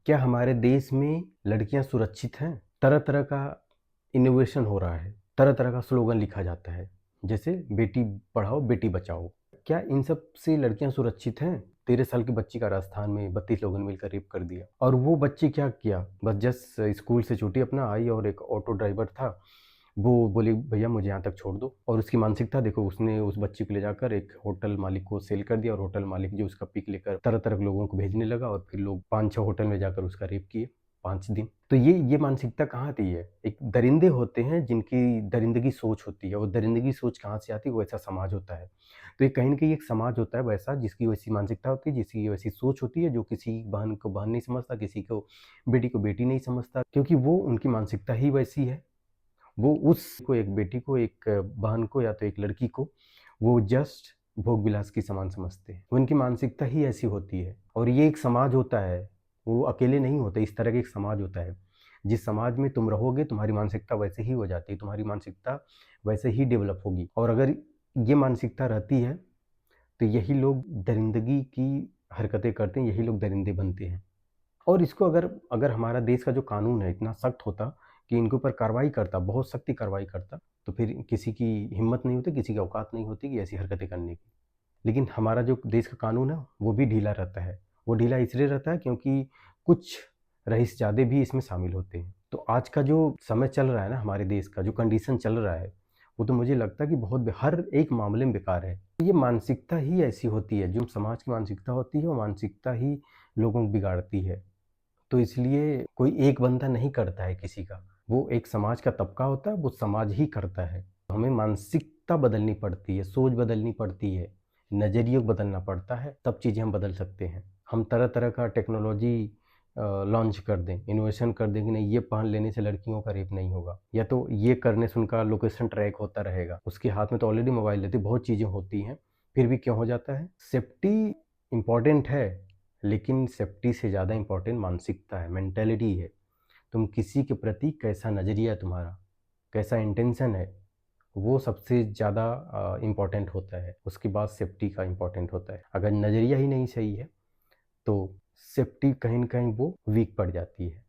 क्या हमारे देश में लड़कियां सुरक्षित हैं? तरह-तरह का इनोवेशन हो रहा है, तरह-तरह का स्लोगन लिखा जाता है, जैसे बेटी पढ़ाओ, बेटी बचाओ। क्या इन सब से लड़कियां सुरक्षित हैं? 13 साल की बच्ची का राजस्थान में 32 लोगों ने मिलकर रेप कर दिया और वो बच्ची क्या किया? बस जस्ट स्कूल से छूटी अपना आई और एक ऑटो ड्राइवर था, वो बोली भैया मुझे यहाँ तक छोड़ दो और उसकी मानसिकता देखो उसने उस बच्ची को ले जाकर एक होटल मालिक को सेल कर दिया और होटल मालिक जो उसका पिक लेकर तरह-तरह के लोगों को भेजने लगा और फिर लोग 5-6 होटल में जाकर उसका रेप किए 5 दिन। तो ये मानसिकता कहाँ आती है? एक दरिंदे होते हैं जिनकी दरिंदगी सोच होती है और दरिंदगी सोच कहाँ से आती है? वो ऐसा समाज होता है। तो ये कहीं न कहीं एक समाज होता है वैसा जिसकी वैसी मानसिकता होती है, जिसकी वैसी सोच होती है, जो किसी बहन को बहन नहीं समझता, किसी को बेटी नहीं समझता क्योंकि वो उनकी मानसिकता ही वैसी है। वो उसको एक बेटी को, एक बहन को या तो एक लड़की को वो जस्ट भोग-विलास की सामान समझते हैं। उनकी मानसिकता ही ऐसी होती है और ये एक समाज होता है, वो अकेले नहीं होते, इस तरह का एक समाज होता है। जिस समाज में तुम रहोगे, तुम्हारी मानसिकता वैसे ही हो जाती है, तुम्हारी मानसिकता वैसे ही डेवलप होगी और अगर ये मानसिकता रहती है, तो यही लोग दरिंदगी की हरकतें करते हैं, यही लोग दरिंदे बनते हैं। और इसको अगर अगर हमारा देश का जो कानून है इतना सख्त होता कि इनके ऊपर कार्रवाई करता, बहुत सख्ती कार्रवाई करता, तो फिर किसी की हिम्मत नहीं होती, किसी की औकात नहीं होती कि ऐसी हरकतें करने की। लेकिन हमारा जो देश का कानून है, वो भी ढीला रहता है। वो ढीला इसलिए रहता है क्योंकि कुछ रईसज़ादे भी इसमें शामिल होते हैं। तो आज का जो समय चल रहा है ना हमारे देश का, जो कंडीशन चल रहा है, वो तो मुझे लगता है कि बहुत हर एक मामले में बेकार है। ये मानसिकता ही ऐसी होती है, जो समाज की मानसिकता होती है, वो मानसिकता ही लोगों को बिगाड़ती है। तो इसलिए कोई एक बंदा नहीं करता है किसी का, वो एक समाज का तबका होता है, वो समाज ही करता है। हमें मानसिकता बदलनी पड़ती है, सोच बदलनी पड़ती है, नज़रिया बदलना पड़ता है, तब चीज़ें हम बदल सकते हैं। हम तरह-तरह का टेक्नोलॉजी लॉन्च कर दें, इनोवेशन कर दें कि नहीं ये पहन लेने से लड़कियों का रेप नहीं होगा या तो ये करने से उनका लोकेशन ट्रैक होता रहेगा। उसके हाथ में तो ऑलरेडी मोबाइल रहती है, बहुत चीज़ें होती हैं, फिर भी क्यों हो जाता है? सेफ्टी इम्पोर्टेंट है, लेकिन सेफ्टी से ज़्यादा इम्पोर्टेंट मानसिकता है, मेंटालिटी है। तुम किसी के प्रति कैसा नज़रिया है तुम्हारा, कैसा इंटेंशन है, वो सबसे ज़्यादा इम्पोर्टेंट होता है। उसके बाद सेफ्टी का इम्पोर्टेंट होता है। अगर नज़रिया ही नहीं सही है, तो सेफ्टी कहीं न कहीं वो वीक पड़ जाती है।